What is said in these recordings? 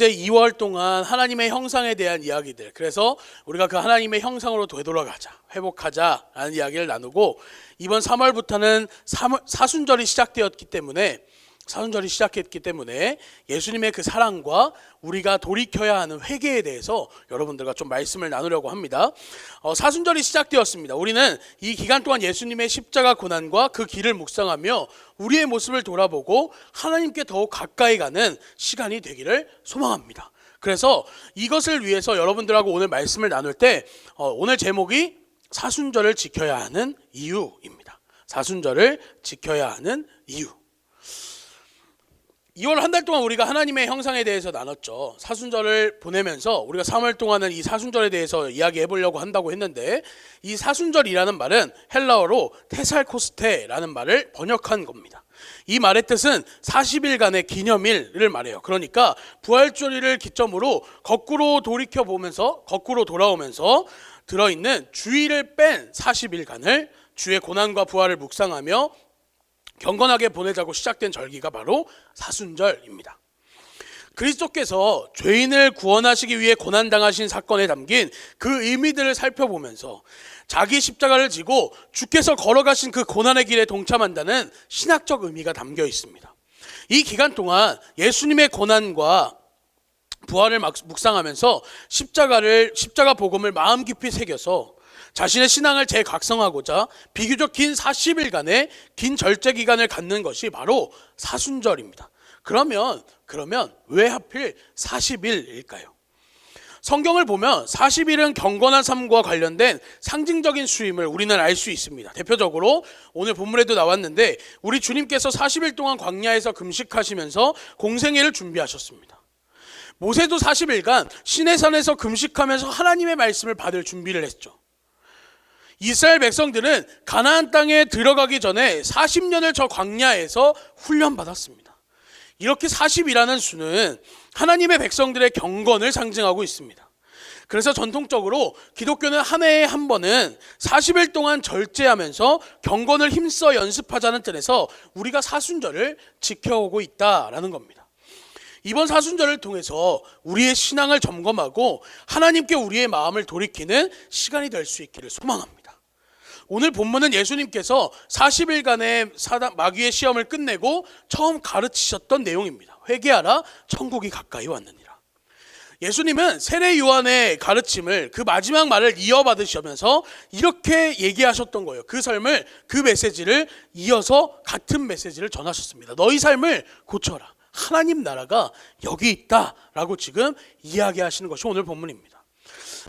이제 2월 동안 하나님의 형상에 대한 이야기들, 그래서 우리가 그 하나님의 형상으로 되돌아가자, 회복하자라는 이야기를 나누고, 이번 3월부터는 사순절이 시작했기 때문에 예수님의 그 사랑과 우리가 돌이켜야 하는 회개에 대해서 여러분들과 좀 말씀을 나누려고 합니다. 사순절이 시작되었습니다. 우리는 이 기간 동안 예수님의 십자가 고난과 그 길을 묵상하며 우리의 모습을 돌아보고 하나님께 더욱 가까이 가는 시간이 되기를 소망합니다. 그래서 이것을 위해서 여러분들하고 오늘 말씀을 나눌 때 오늘 제목이 사순절을 지켜야 하는 이유입니다. 사순절을 지켜야 하는 이유. 2월 한 달 동안 우리가 하나님의 형상에 대해서 나눴죠. 사순절을 보내면서 우리가 3월 동안은 이 사순절에 대해서 이야기해 보려고 한다고 했는데, 이 사순절이라는 말은 헬라어로 테살코스테라는 말을 번역한 겁니다. 이 말의 뜻은 40일간의 기념일을 말해요. 그러니까 부활절일을 기점으로 거꾸로 돌아오면서 들어있는 주일을 뺀 40일간을 주의 고난과 부활을 묵상하며 경건하게 보내자고 시작된 절기가 바로 사순절입니다. 그리스도께서 죄인을 구원하시기 위해 고난당하신 사건에 담긴 그 의미들을 살펴보면서 자기 십자가를 지고 주께서 걸어가신 그 고난의 길에 동참한다는 신학적 의미가 담겨 있습니다. 이 기간 동안 예수님의 고난과 부활을 묵상하면서 십자가 복음을 마음 깊이 새겨서 자신의 신앙을 재각성하고자 비교적 긴 40일간의 긴 절제 기간을 갖는 것이 바로 사순절입니다. 그러면 왜 하필 40일일까요? 성경을 보면 40일은 경건한 삶과 관련된 상징적인 수임을 우리는 알 수 있습니다. 대표적으로 오늘 본문에도 나왔는데 우리 주님께서 40일 동안 광야에서 금식하시면서 공생애를 준비하셨습니다. 모세도 40일간 시내산에서 금식하면서 하나님의 말씀을 받을 준비를 했죠. 이스라엘 백성들은 가나안 땅에 들어가기 전에 40년을 저 광야에서 훈련받았습니다. 이렇게 40이라는 수는 하나님의 백성들의 경건을 상징하고 있습니다. 그래서 전통적으로 기독교는 한 해에 한 번은 40일 동안 절제하면서 경건을 힘써 연습하자는 뜻에서 우리가 사순절을 지켜오고 있다라는 겁니다. 이번 사순절을 통해서 우리의 신앙을 점검하고 하나님께 우리의 마음을 돌이키는 시간이 될 수 있기를 소망합니다. 오늘 본문은 예수님께서 40일간의 마귀의 시험을 끝내고 처음 가르치셨던 내용입니다. 회개하라, 천국이 가까이 왔느니라. 예수님은 세례 요한의 가르침을, 그 마지막 말을 이어받으시면서 이렇게 얘기하셨던 거예요. 그 메시지를 이어서 같은 메시지를 전하셨습니다. 너희 삶을 고쳐라. 하나님 나라가 여기 있다라고 지금 이야기하시는 것이 오늘 본문입니다.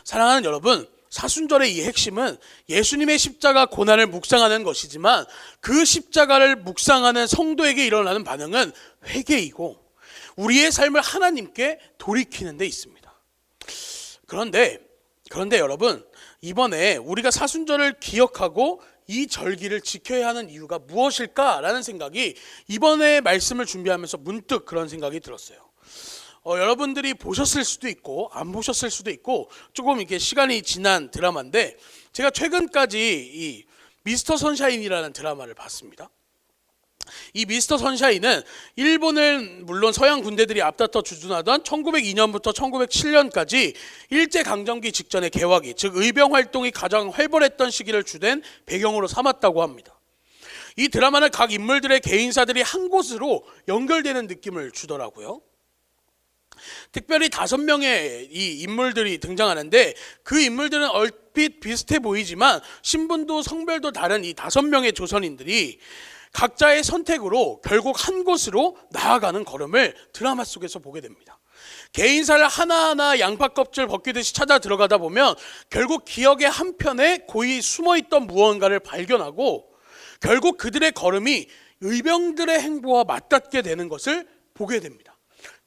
사랑하는 여러분, 사순절의 이 핵심은 예수님의 십자가 고난을 묵상하는 것이지만 그 십자가를 묵상하는 성도에게 일어나는 반응은 회개이고 우리의 삶을 하나님께 돌이키는 데 있습니다. 그런데 여러분, 이번에 우리가 사순절을 기억하고 이 절기를 지켜야 하는 이유가 무엇일까라는 생각이 이번에 말씀을 준비하면서 문득 그런 생각이 들었어요. 여러분들이 보셨을 수도 있고 안 보셨을 수도 있고 조금 이렇게 시간이 지난 드라마인데, 제가 최근까지 이 미스터 선샤인이라는 드라마를 봤습니다. 이 미스터 선샤인은 일본을 물론 서양 군대들이 앞다퉈 주둔하던 1902년부터 1907년까지 일제강점기 직전의 개화기, 즉 의병 활동이 가장 활발했던 시기를 주된 배경으로 삼았다고 합니다. 이 드라마는 각 인물들의 개인사들이 한 곳으로 연결되는 느낌을 주더라고요. 특별히 5명의 이 인물들이 등장하는데 그 인물들은 얼핏 비슷해 보이지만 신분도 성별도 다른 이 5명의 조선인들이 각자의 선택으로 결국 한 곳으로 나아가는 걸음을 드라마 속에서 보게 됩니다. 개인사를 하나하나 양파 껍질 벗기듯이 찾아 들어가다 보면 결국 기억의 한편에 고이 숨어있던 무언가를 발견하고 결국 그들의 걸음이 의병들의 행보와 맞닿게 되는 것을 보게 됩니다.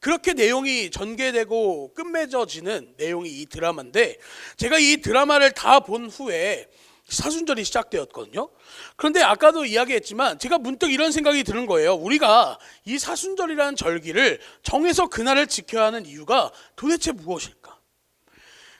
그렇게 내용이 전개되고 끝맺어지는 내용이 이 드라마인데, 제가 이 드라마를 다 본 후에 사순절이 시작되었거든요. 그런데 아까도 이야기했지만 제가 문득 이런 생각이 드는 거예요. 우리가 이 사순절이라는 절기를 정해서 그날을 지켜야 하는 이유가 도대체 무엇일까?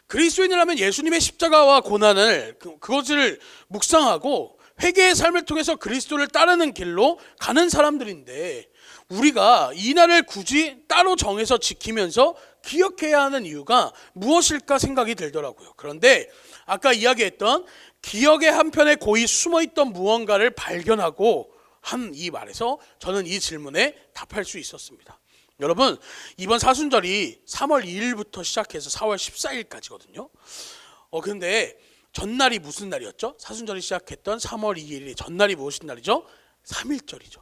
그리스도인이라면 예수님의 십자가와 고난을 그것을 묵상하고 회개의 삶을 통해서 그리스도를 따르는 길로 가는 사람들인데, 우리가 이 날을 굳이 따로 정해서 지키면서 기억해야 하는 이유가 무엇일까 생각이 들더라고요. 그런데 아까 이야기했던 기억의 한편에 고이 숨어있던 무언가를 발견하고 한 이 말에서 저는 이 질문에 답할 수 있었습니다. 여러분, 이번 사순절이 3월 2일부터 시작해서 4월 14일까지거든요. 근데 전날이 무슨 날이었죠? 사순절이 시작했던 3월 2일이 전날이 무엇인 날이죠? 3.1절이죠.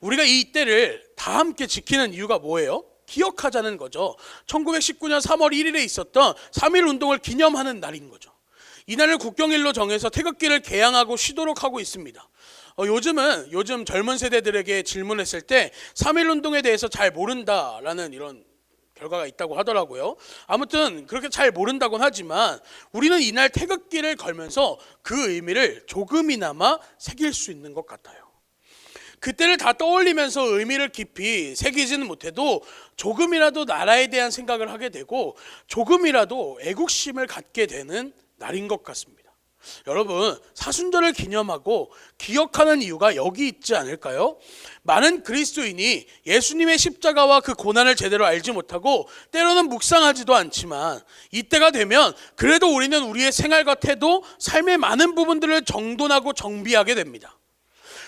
우리가 이 때를 다 함께 지키는 이유가 뭐예요? 기억하자는 거죠. 1919년 3월 1일에 있었던 3.1 운동을 기념하는 날인 거죠. 이날을 국경일로 정해서 태극기를 개양하고 쉬도록 하고 있습니다. 요즘 젊은 세대들에게 질문했을 때 3.1 운동에 대해서 잘 모른다라는 이런 결과가 있다고 하더라고요. 아무튼 그렇게 잘 모른다곤 하지만 우리는 이날 태극기를 걸면서 그 의미를 조금이나마 새길 수 있는 것 같아요. 그때를 다 떠올리면서 의미를 깊이 새기지는 못해도 조금이라도 나라에 대한 생각을 하게 되고 조금이라도 애국심을 갖게 되는 날인 것 같습니다. 여러분, 사순절을 기념하고 기억하는 이유가 여기 있지 않을까요? 많은 그리스도인이 예수님의 십자가와 그 고난을 제대로 알지 못하고 때로는 묵상하지도 않지만 이때가 되면 그래도 우리는 우리의 생활과 태도, 삶의 많은 부분들을 정돈하고 정비하게 됩니다.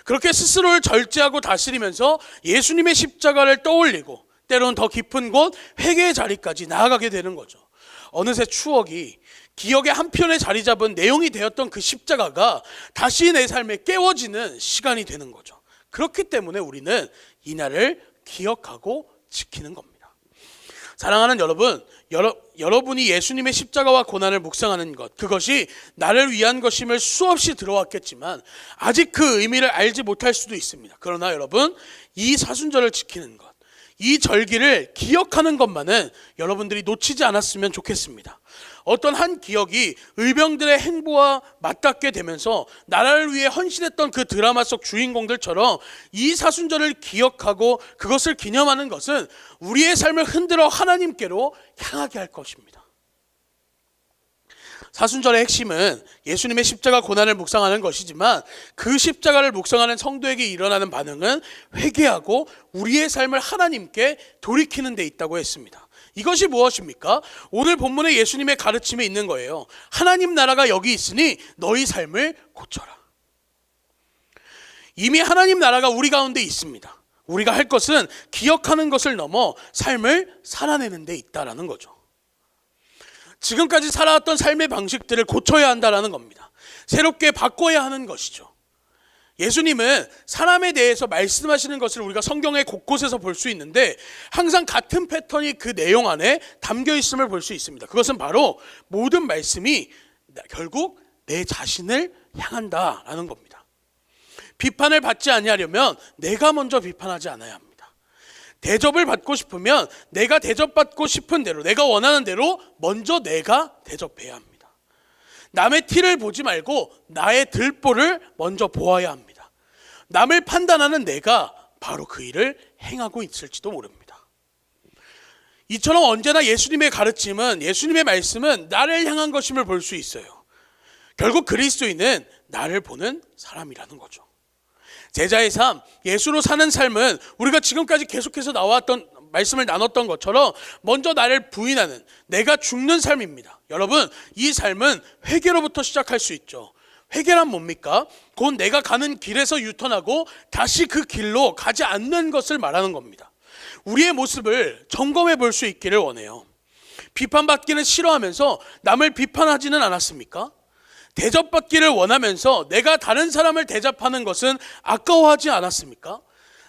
그렇게 스스로를 절제하고 다스리면서 예수님의 십자가를 떠올리고 때로는 더 깊은 곳 회개의 자리까지 나아가게 되는 거죠. 어느새 추억이 기억의 한편에 자리 잡은 내용이 되었던 그 십자가가 다시 내 삶에 깨워지는 시간이 되는 거죠. 그렇기 때문에 우리는 이날을 기억하고 지키는 겁니다. 사랑하는 여러분, 여러분이 예수님의 십자가와 고난을 묵상하는 것, 그것이 나를 위한 것임을 수없이 들어왔겠지만 아직 그 의미를 알지 못할 수도 있습니다. 그러나 여러분, 이 사순절을 지키는 것, 이 절기를 기억하는 것만은 여러분들이 놓치지 않았으면 좋겠습니다. 어떤 한 기억이 의병들의 행보와 맞닿게 되면서 나라를 위해 헌신했던 그 드라마 속 주인공들처럼 이 사순절을 기억하고 그것을 기념하는 것은 우리의 삶을 흔들어 하나님께로 향하게 할 것입니다. 사순절의 핵심은 예수님의 십자가 고난을 묵상하는 것이지만 그 십자가를 묵상하는 성도에게 일어나는 반응은 회개하고 우리의 삶을 하나님께 돌이키는 데 있다고 했습니다. 이것이 무엇입니까? 오늘 본문에 예수님의 가르침에 있는 거예요. 하나님 나라가 여기 있으니 너희 삶을 고쳐라. 이미 하나님 나라가 우리 가운데 있습니다. 우리가 할 것은 기억하는 것을 넘어 삶을 살아내는 데 있다라는 거죠. 지금까지 살아왔던 삶의 방식들을 고쳐야 한다라는 겁니다. 새롭게 바꿔야 하는 것이죠. 예수님은 사람에 대해서 말씀하시는 것을 우리가 성경의 곳곳에서 볼 수 있는데 항상 같은 패턴이 그 내용 안에 담겨 있음을 볼 수 있습니다. 그것은 바로 모든 말씀이 결국 내 자신을 향한다라는 겁니다. 비판을 받지 아니하려면 내가 먼저 비판하지 않아야 합니다. 대접을 받고 싶으면 내가 대접받고 싶은 대로, 내가 원하는 대로 먼저 내가 대접해야 합니다. 남의 티를 보지 말고 나의 들보를 먼저 보아야 합니다. 남을 판단하는 내가 바로 그 일을 행하고 있을지도 모릅니다. 이처럼 언제나 예수님의 가르침은, 예수님의 말씀은 나를 향한 것임을 볼 수 있어요. 결국 그리스도인은 나를 보는 사람이라는 거죠. 제자의 삶, 예수로 사는 삶은 우리가 지금까지 계속해서 나왔던 말씀을 나눴던 것처럼 먼저 나를 부인하는, 내가 죽는 삶입니다. 여러분, 이 삶은 회개로부터 시작할 수 있죠. 회개란 뭡니까? 곧 내가 가는 길에서 유턴하고 다시 그 길로 가지 않는 것을 말하는 겁니다. 우리의 모습을 점검해 볼 수 있기를 원해요. 비판받기는 싫어하면서 남을 비판하지는 않았습니까? 대접받기를 원하면서 내가 다른 사람을 대접하는 것은 아까워하지 않았습니까?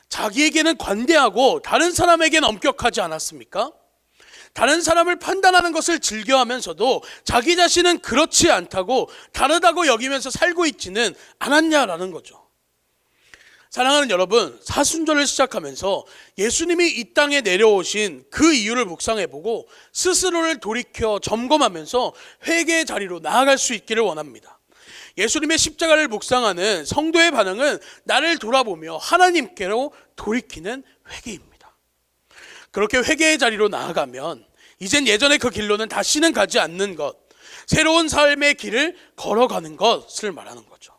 자기에게는 관대하고 다른 사람에게는 엄격하지 않았습니까? 다른 사람을 판단하는 것을 즐겨하면서도 자기 자신은 그렇지 않다고, 다르다고 여기면서 살고 있지는 않았냐라는 거죠. 사랑하는 여러분, 사순절을 시작하면서 예수님이 이 땅에 내려오신 그 이유를 묵상해보고 스스로를 돌이켜 점검하면서 회개의 자리로 나아갈 수 있기를 원합니다. 예수님의 십자가를 묵상하는 성도의 반응은 나를 돌아보며 하나님께로 돌이키는 회개입니다. 그렇게 회개의 자리로 나아가면 이젠 예전의 그 길로는 다시는 가지 않는 것, 새로운 삶의 길을 걸어가는 것을 말하는 거죠.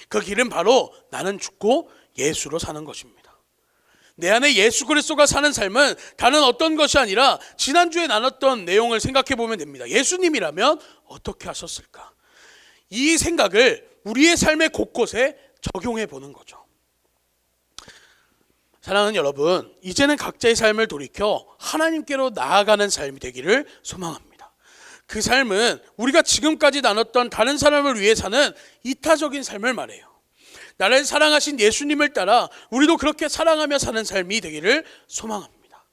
그 길은 바로 나는 죽고 예수로 사는 것입니다. 내 안에 예수 그리스도가 사는 삶은 다른 어떤 것이 아니라 지난주에 나눴던 내용을 생각해 보면 됩니다. 예수님이라면 어떻게 하셨을까? 이 생각을 우리의 삶의 곳곳에 적용해 보는 거죠. 사랑하는 여러분, 이제는 각자의 삶을 돌이켜 하나님께로 나아가는 삶이 되기를 소망합니다. 그 삶은 우리가 지금까지 나눴던 다른 사람을 위해 사는 이타적인 삶을 말해요. 나를 사랑하신 예수님을 따라 우리도 그렇게 사랑하며 사는 삶이 되기를 소망합니다.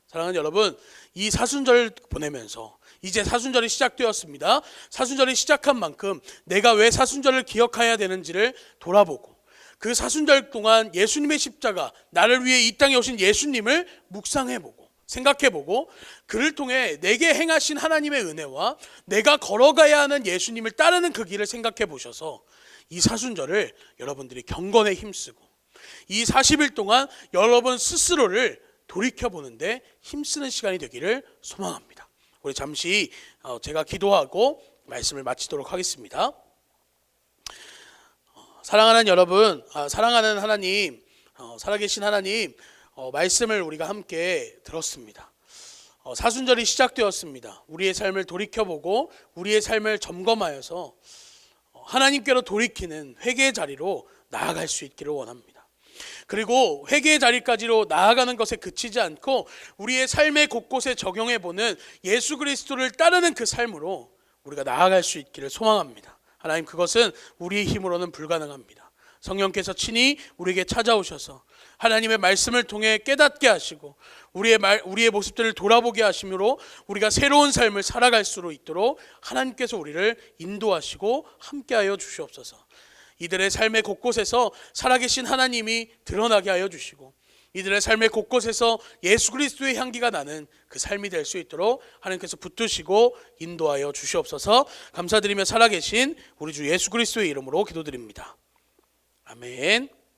사랑하는 여러분, 이 사순절 보내면서 이제 사순절이 시작되었습니다. 사순절이 시작한 만큼 내가 왜 사순절을 기억해야 되는지를 돌아보고, 그 사순절 동안 예수님의 십자가, 나를 위해 이 땅에 오신 예수님을 묵상해보고 생각해보고, 그를 통해 내게 행하신 하나님의 은혜와 내가 걸어가야 하는 예수님을 따르는 그 길을 생각해 보셔서 이 사순절을 여러분들이 경건에 힘쓰고 이 40일 동안 여러분 스스로를 돌이켜보는데 힘쓰는 시간이 되기를 소망합니다. 우리 잠시 제가 기도하고 말씀을 마치도록 하겠습니다. 사랑하는 여러분, 사랑하는 하나님, 살아계신 하나님, 말씀을 우리가 함께 들었습니다. 사순절이 시작되었습니다. 우리의 삶을 돌이켜보고 우리의 삶을 점검하여서 하나님께로 돌이키는 회개의 자리로 나아갈 수 있기를 원합니다. 그리고 회개의 자리까지로 나아가는 것에 그치지 않고 우리의 삶의 곳곳에 적용해보는 예수 그리스도를 따르는 그 삶으로 우리가 나아갈 수 있기를 소망합니다. 하나님, 그것은 우리의 힘으로는 불가능합니다. 성령께서 친히 우리에게 찾아오셔서 하나님의 말씀을 통해 깨닫게 하시고 우리의 모습들을 돌아보게 하심으로 우리가 새로운 삶을 살아갈 수 있도록 하나님께서 우리를 인도하시고 함께하여 주시옵소서. 이들의 삶의 곳곳에서 살아계신 하나님이 드러나게 하여 주시고 이들의 삶의 곳곳에서 예수 그리스도의 향기가 나는 그 삶이 될 수 있도록 하나님께서 붙드시고 인도하여 주시옵소서. 감사드리며 살아계신 우리 주 예수 그리스도의 이름으로 기도드립니다. 아멘.